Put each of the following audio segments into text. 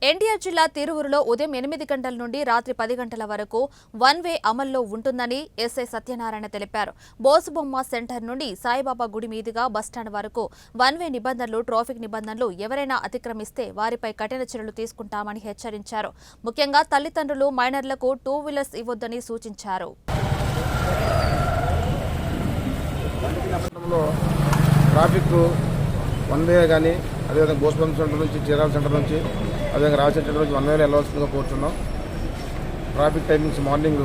ఎన్టీఆర్ జిల్లా తిరువురులో ఉదయం 8 గంటల నుండి రాత్రి 10 గంటల వరకు వన్ వే అమల్లో ఉంటుందని ఎస్ఐ సత్యనారాయణ తెలిపారు. బోసుబొమ్మ సెంటర్ నుండి సాయిబాబా గుడి మీదుగా బస్టాండ్ వరకు వన్ వే నిబంధనలు, ట్రాఫిక్ నిబంధనలు ఎవరైనా అతిక్రమిస్తే వారిపై కఠిన చర్యలు తీసుకుంటామని హెచ్చరించారు. ముఖ్యంగా తల్లిదండ్రులు మైనర్లకు 2 వీలర్స్ ఇవ్వొద్దని సూచించారు. ట్రాఫిక్ వన్ వే కానీ అదేవిధంగా బోసుబొమ్మ సెంటర్ నుంచి చీరాల సెంటర్ నుంచి అదేవిధంగా రాజ సెంటర్ నుంచి వన్ వేలో వెళ్ళవలసిందిగా కోరుతున్నాం. ట్రాఫిక్ టైమింగ్స్ మార్నింగ్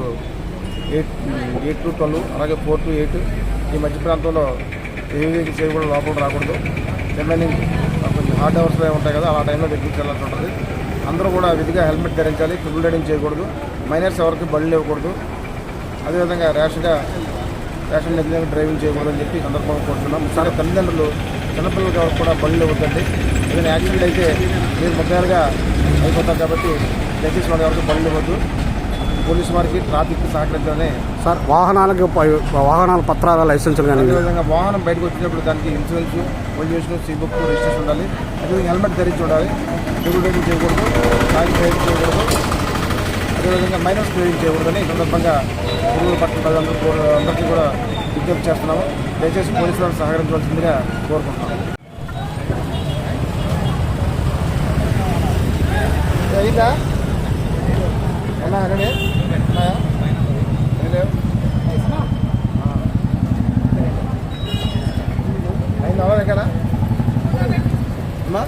8 to 12, అలాగే 4 to 8. ఈ మధ్య ప్రాంతంలో ఏ వెహికల్స్ కూడా లోపల రాకూడదు. రిమైనింగ్ కొంచెం హార్డ్ అవర్స్లో ఉంటాయి కదా, ఆ టైంలో వెహికల్స్ వెళ్ళాల్సి ఉంటుంది. అందరూ కూడా విధిగా హెల్మెట్ ధరించాలి. ట్రిపుల్ రైడింగ్ చేయకూడదు. మైనర్స్ ఎవరికి బళ్ళు ఇవ్వకూడదు. అదేవిధంగా ర్యాషన్ నెగ్లిజెంట్ డ్రైవింగ్ చేయకూడదని చెప్పి సందర్భంగా కోరుతున్నాం. సరే, తల్లిదండ్రులు చిన్నపిల్లలకి ఎవరికి కూడా బళ్ళు ఇవ్వద్దండి. ఏదైనా యాక్సిడెంట్ అయితే మీరు ముఖ్యంగా అయిపోతారు కాబట్టి దయచేసి వాళ్ళు ఎవరికి బళ్ళు ఇవ్వద్దు. పోలీసు వారికి ట్రాఫిక్ సహకరించాలని సార్. వాహనాల పత్రాల లైసెన్స్ కానీ అదేవిధంగా వాహనం బయటకు వచ్చినప్పుడు దానికి insurance, pollution, C book, registration ఉండాలి. అదేవిధంగా హెల్మెట్ ధరించి ఉండాలి. డబుల్ రైడింగ్ చేయకూడదు. తాగి డ్రైవింగ్ చేయకూడదు. అదేవిధంగా మైనర్స్ డ్రైవింగ్ చేయకూడదని ఈ సందర్భంగా పురుగుల పట్ల అందరికీ కూడా విజ్ఞప్తి చేస్తున్నాము. దయచేసి పోలీసు వారికి సహకరించవలసిందిగా కోరుకుంటున్నాము. అయిందా అయింది అవ్వాలి కదా అమ్మా.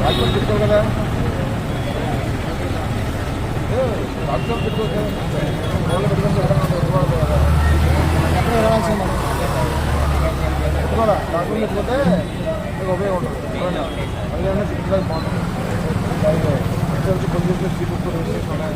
రాజ్యం పెట్టుకోవు కదా, రాజ్యం పెట్టుకోవచ్చు కదా, పెట్టుకోరా. డాక్టర్ పెట్టుకుంటే మీకు ఉపయోగం ఉంటుంది. అదేవిధంగా బాగుంటుంది. పొల్యూషన్, సీ బుక్, రిజిస్ట్రేషన్ ఉన్నాయి.